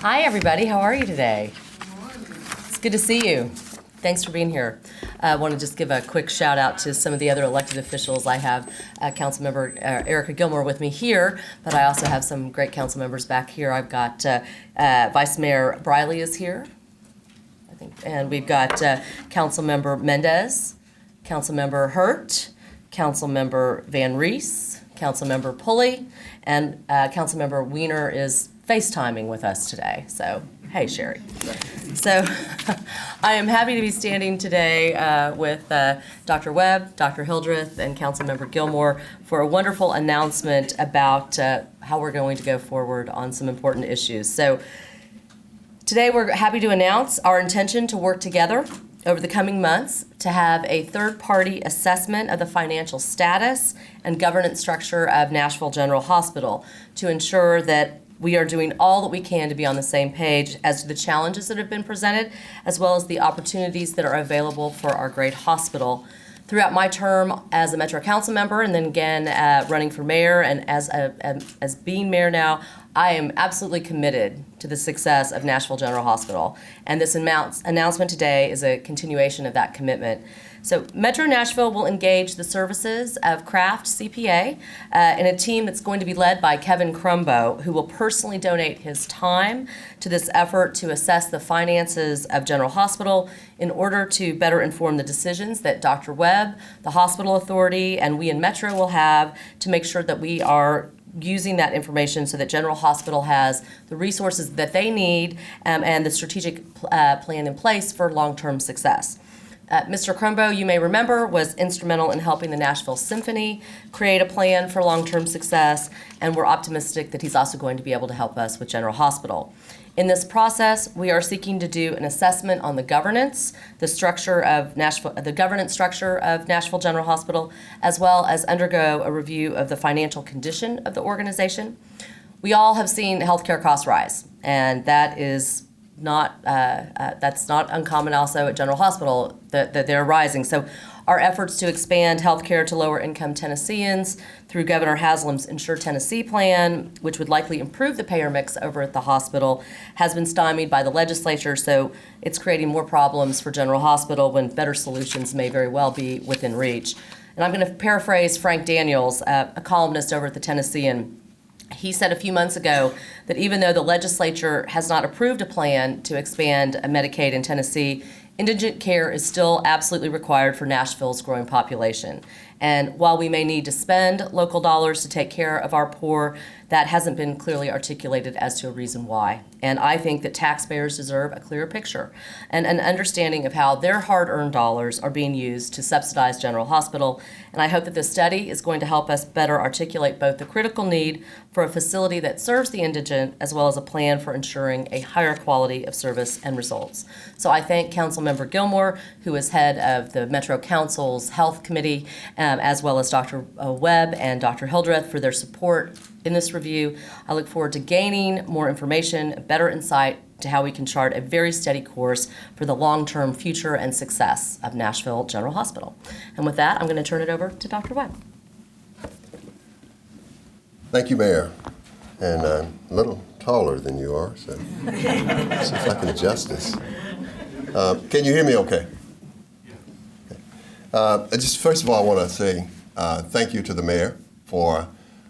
Hi, everybody. How are you today? It's good to see you. Thanks for being here. I want to just give a quick shout out to some of the other elected officials. I have Councilmember Erica Gilmore with me here, but I also have some great council members back here. I've got Vice Mayor Briley is here, I think, and we've got Councilmember Mendez, Councilmember Hurt, Councilmember Van Rees, Councilmember Pulley, and Councilmember Weiner is FaceTiming with us today. So, hey, Sherry. So, I am happy to be standing today with Dr. Webb, Dr. Hildreth, and Councilmember Gilmore for a wonderful announcement about how we're going to go forward on some important issues. So, today we're happy to announce our intention to work together over the coming months to have a third-party assessment of the financial status and governance structure of Nashville General Hospital to ensure that we are doing all that we can to be on the same page as to the challenges that have been presented, as well as the opportunities that are available for our great hospital. Throughout my term as a Metro Council member, and then again running for mayor, and as being mayor now, I am absolutely committed to the success of Nashville General Hospital. And this announcement today is a continuation of that commitment. So Metro Nashville will engage the services of Craft CPA in a team that's going to be led by Kevin Crumbo, who will personally donate his time to this effort to assess the finances of General Hospital in order to better inform the decisions that Dr. Webb, the Hospital Authority, and we in Metro will have to make sure that we are using that information so that General Hospital has the resources that they need and the strategic plan in place for long-term success. Mr. Crumbo, you may remember, was instrumental in helping the Nashville Symphony create a plan for long-term success, and we're optimistic that he's also going to be able to help us with General Hospital. In this process, we are seeking to do an assessment on the governance, the governance structure of Nashville General Hospital, as well as undergo a review of the financial condition of the organization. We all have seen healthcare costs rise, and that is that's not uncommon also at General Hospital that they're rising. So our efforts to expand healthcare to lower income Tennesseans through Governor Haslam's Insure Tennessee plan, which would likely improve the payer mix over at the hospital, has been stymied by the legislature. So it's creating more problems for General Hospital when better solutions may very well be within reach. And I'm going to paraphrase Frank Daniels, a columnist over at the Tennessean. He said a few months ago that even though the legislature has not approved a plan to expand Medicaid in Tennessee, indigent care is still absolutely required for Nashville's growing population. And while we may need to spend local dollars to take care of our poor, that hasn't been clearly articulated as to a reason why. And I think that taxpayers deserve a clearer picture and an understanding of how their hard-earned dollars are being used to subsidize General Hospital. And I hope that this study is going to help us better articulate both the critical need for a facility that serves the indigent, as well as a plan for ensuring a higher quality of service and results. So I thank Councilmember Gilmore, who is head of the Metro Council's Health Committee, as well as Dr. Webb and Dr. Hildreth for their support in this review. I look forward to gaining more information, better insight to how we can chart a very steady course for the long-term future and success of Nashville General Hospital. And with that, I'm going to turn it over to Dr. Webb. Thank you, Mayor. And I'm a little taller than you are, so see if I can adjust this. Can you hear me okay? Just first of all, I want to say thank you to the mayor for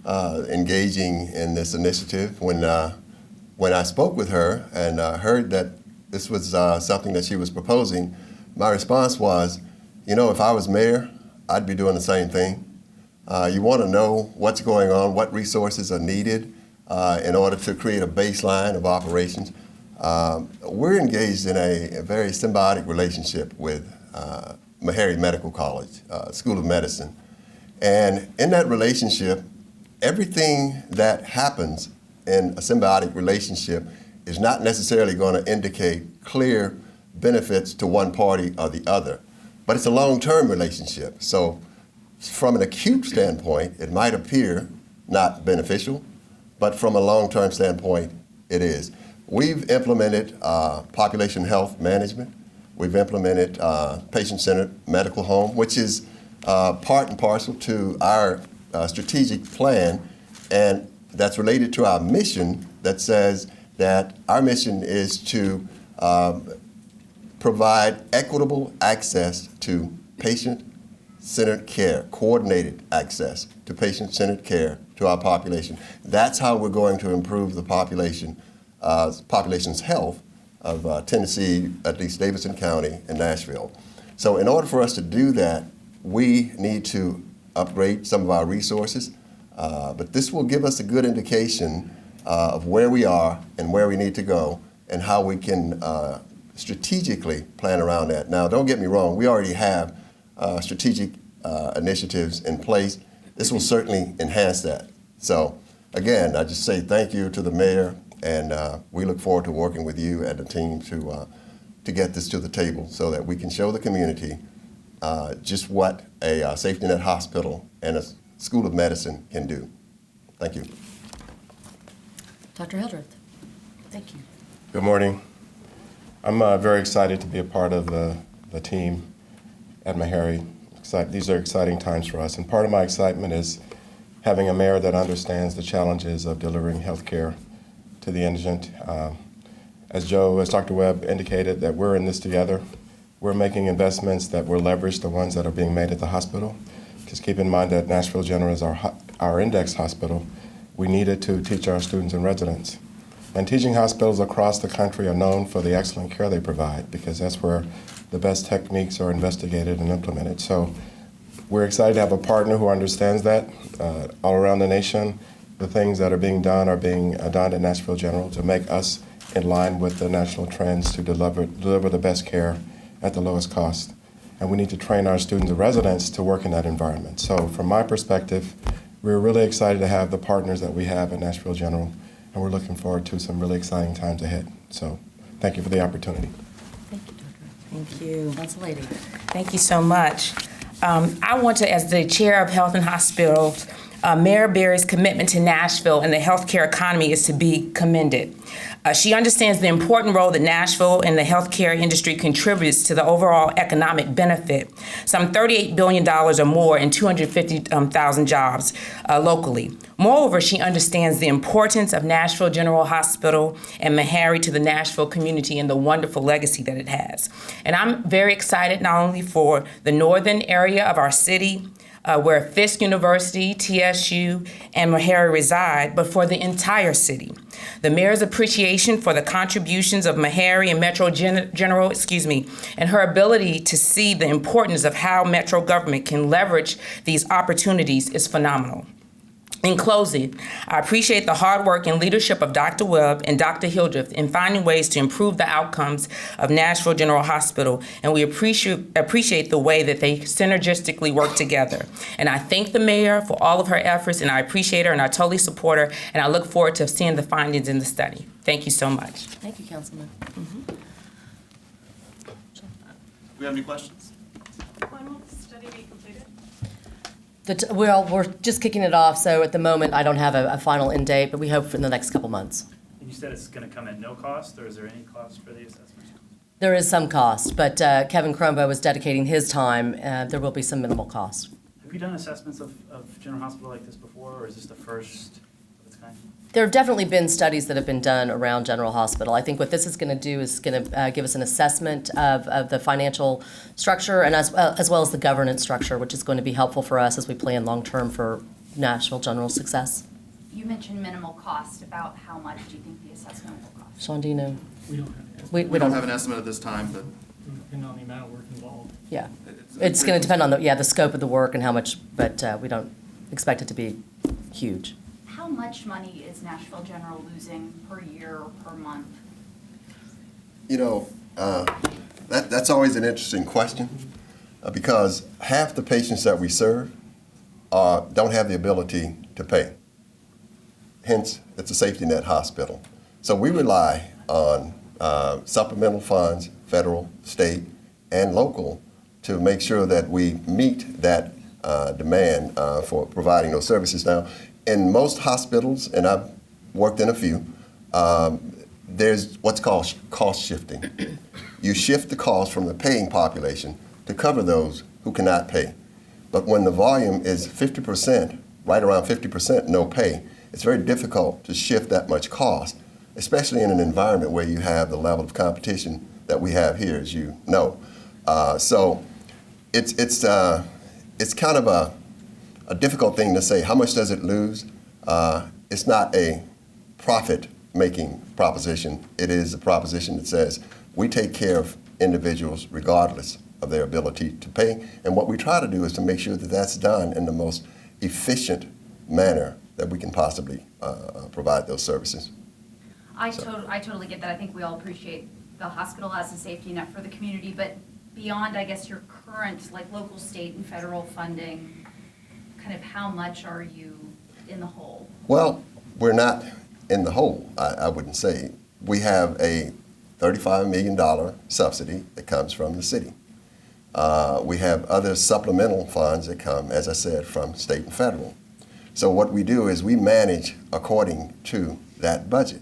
engaging in this initiative. When I spoke with her and heard that this was something that she was proposing, my response was, you know, if I was mayor, I'd be doing the same thing. You want to know what's going on, what resources are needed in order to create a baseline of operations. We're engaged in a very symbiotic relationship with Meharry Medical College, School of Medicine. And in that relationship, everything that happens in a symbiotic relationship is not necessarily going to indicate clear benefits to one party or the other, but it's a long-term relationship. So from an acute standpoint, it might appear not beneficial, but from a long-term standpoint, it is. We've implemented population health management. We've implemented patient-centered medical home, which is part and parcel to our strategic plan, and that's related to our mission that says that our mission is to provide equitable access to patient-centered care, coordinated access to patient-centered care to our population. That's how we're going to improve the population's health of Tennessee, at least Davidson County and Nashville. So in order for us to do that, we need to upgrade some of our resources, but this will give us a good indication of where we are and where we need to go and how we can strategically plan around that. Now, don't get me wrong, we already have strategic initiatives in place. This will certainly enhance that. So again, I just say thank you to the mayor, and we look forward to working with you and the team to get this to the table so that we can show the community just what a safety net hospital and a school of medicine can do. Thank you. Dr. Hildreth, thank you. Good morning. I'm very excited to be a part of the team at Meharry. These are exciting times for us, and part of my excitement is having a mayor that understands the challenges of delivering health care to the indigent. As Dr. Webb indicated, that we're in this together. We're making investments that will leverage the ones that are being made at the hospital. Just keep in mind that Nashville General is our index hospital. We need it to teach our students and residents. And teaching hospitals across the country are known for the excellent care they provide, because that's where the best techniques are investigated and implemented. So we're excited to have a partner who understands that. All around the nation, the things that are being done at Nashville General to make us in line with the national trends to deliver the best care at the lowest cost. And we need to train our students and residents to work in that environment. So from my perspective, we're really excited to have the partners that we have at Nashville General, and we're looking forward to some really exciting times ahead. So thank you for the opportunity. Thank you, Dr. Thank you. Council Lady. Thank you so much. I want to, as the chair of Health and Hospitals, Mayor Berry's commitment to Nashville and the healthcare economy is to be commended. She understands the important role that Nashville and the healthcare industry contributes to the overall economic benefit, some $38 billion or more and 250,000 jobs locally. Moreover, she understands the importance of Nashville General Hospital and Meharry to the Nashville community and the wonderful legacy that it has. And I'm very excited not only for the northern area of our city, where Fisk University, TSU, and Meharry reside, but for the entire city. The mayor's appreciation for the contributions of Meharry and Metro General, and her ability to see the importance of how Metro government can leverage these opportunities is phenomenal. In closing, I appreciate the hard work and leadership of Dr. Webb and Dr. Hildreth in finding ways to improve the outcomes of Nashville General Hospital, and we appreciate the way that they synergistically work together. And I thank the mayor for all of her efforts, and I appreciate her, and I totally support her, and I look forward to seeing the findings in the study. Thank you so much. Thank you, Councilman. We have any questions? When will the study be completed? Well, we're just kicking it off, so at the moment, I don't have a final end date, but we hope for the next couple months. And you said it's going to come at no cost, or is there any cost for the assessment? There is some cost, but Kevin Crombo is dedicating his time. There will be some minimal cost. Have you done assessments of General Hospital like this before, or is this the first of its kind? There have definitely been studies that have been done around General Hospital. I think what this is going to do is going to give us an assessment of the financial structure and as well as the governance structure, which is going to be helpful for us as we plan long-term for Nashville General's success. You mentioned minimal cost. About how much do you think the assessment will cost? Sean, do you know? We don't have, We We don't have an estimate at this time, but depending on the amount of work involved. Yeah. It's going to depend on the scope of the work and how much, but we don't expect it to be huge. How much money is Nashville General losing per year or per month? You know, that's always an interesting question because half the patients that we serve don't have the ability to pay. Hence, it's a safety net hospital. So we rely on supplemental funds, federal, state, and local, to make sure that we meet that demand for providing those services. Now, in most hospitals, and I've worked in a few, there's what's called cost shifting. You shift the cost from the paying population to cover those who cannot pay. But when the volume is 50%, right around 50% no pay, it's very difficult to shift that much cost especially in an environment where you have the level of competition that we have here, as you know. So it's kind of a difficult thing to say. How much does it lose? It's not a profit-making proposition. It is a proposition that says we take care of individuals regardless of their ability to pay. And what we try to do is to make sure that that's done in the most efficient manner that we can possibly provide those services. I totally get that. I think we all appreciate the hospital as a safety net for the community, but beyond, I guess, your current, like, local, state, and federal funding, kind of how much are you in the hole? Well, we're not in the hole, I wouldn't say. We have a $35 million subsidy that comes from the city. We have other supplemental funds that come, as I said, from state and federal. So what we do is we manage according to that budget.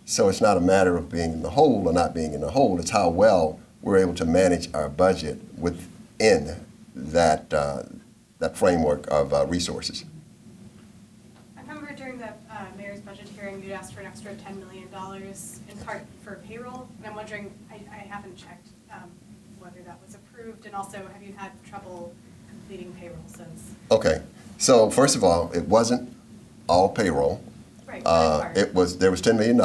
So it's not a matter of being in the hole or not being in the hole. It's how well we're able to manage our budget within that, that framework of resources. I remember during the mayor's budget hearing, you asked for an extra $10 million in part for payroll. And I'm wondering, I haven't checked whether that was approved. And also, have you had trouble completing payroll since? Okay. So first of all, it wasn't all payroll. Right. There was $10 million.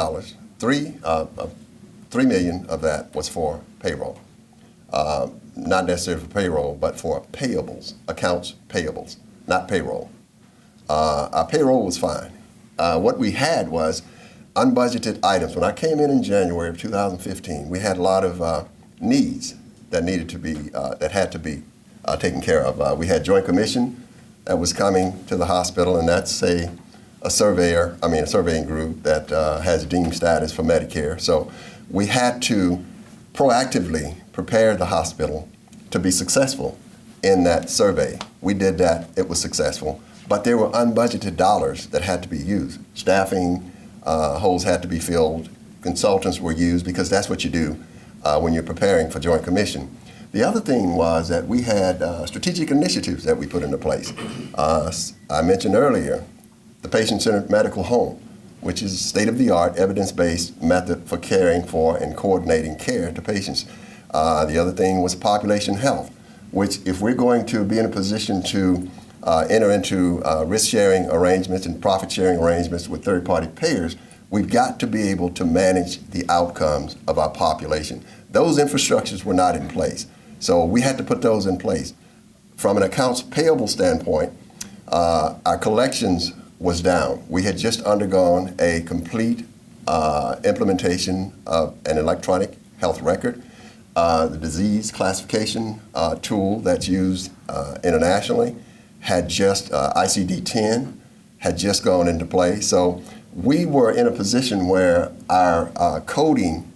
$3 million of that was for payroll. Not necessarily for payroll, but for payables, accounts payables, not payroll. Our payroll was fine. What we had was unbudgeted items. When I came in January of 2015, we had a lot of needs that needed to be, that had to be taken care of. We had Joint Commission that was coming to the hospital, and that's a surveying group that has deemed status for Medicare. So we had to proactively prepare the hospital to be successful in that survey. We did that, it was successful, but there were unbudgeted dollars that had to be used. Staffing holes had to be filled, consultants were used, because that's what you do when you're preparing for Joint Commission. The other thing was that we had strategic initiatives that we put into place. I mentioned earlier the patient-centered medical home, which is a state-of-the-art, evidence-based method for caring for and coordinating care to patients. The other thing was population health, which, if we're going to be in a position to enter into risk-sharing arrangements and profit-sharing arrangements with third-party payers, we've got to be able to manage the outcomes of our population. Those infrastructures were not in place, so we had to put those in place. From an accounts payable standpoint, our collections was down. We had just undergone a complete implementation of an electronic health record. The disease classification tool that's used internationally had just, ICD-10 had just gone into play. So we were in a position where our coding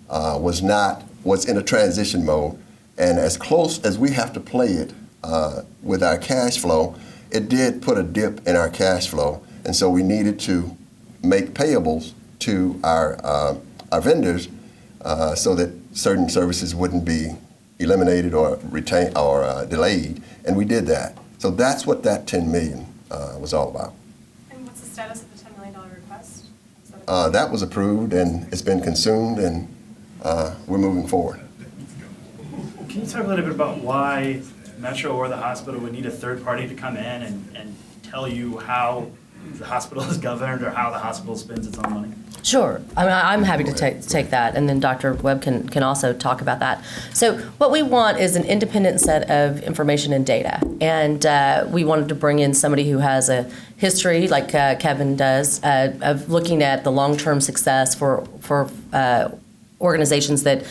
was in a transition mode, and as close as we have to play it with our cash flow, it did put a dip in our cash flow, and so we needed to make payables to our vendors so that certain services wouldn't be eliminated or retained or delayed, and we did that. So that's what that $10 million was all about. And what's the status of the $10 million request? That was approved, and it's been consumed, and we're moving forward. Can you talk a little bit about why Metro or the hospital would need a third party to come in and tell you how the hospital is governed or how the hospital spends its own money? Sure. I'm happy to take that, and then Dr. Webb can also talk about that. So what we want is an independent set of information and data, and we wanted to bring in somebody who has a history, like Kevin does, of looking at the long-term success for organizations that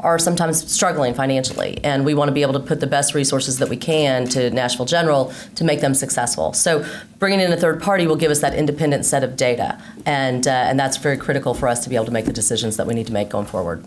are sometimes struggling financially, and we want to be able to put the best resources that we can to Nashville General to make them successful. So bringing in a third party will give us that independent set of data, and that's very critical for us to be able to make the decisions that we need to make going forward.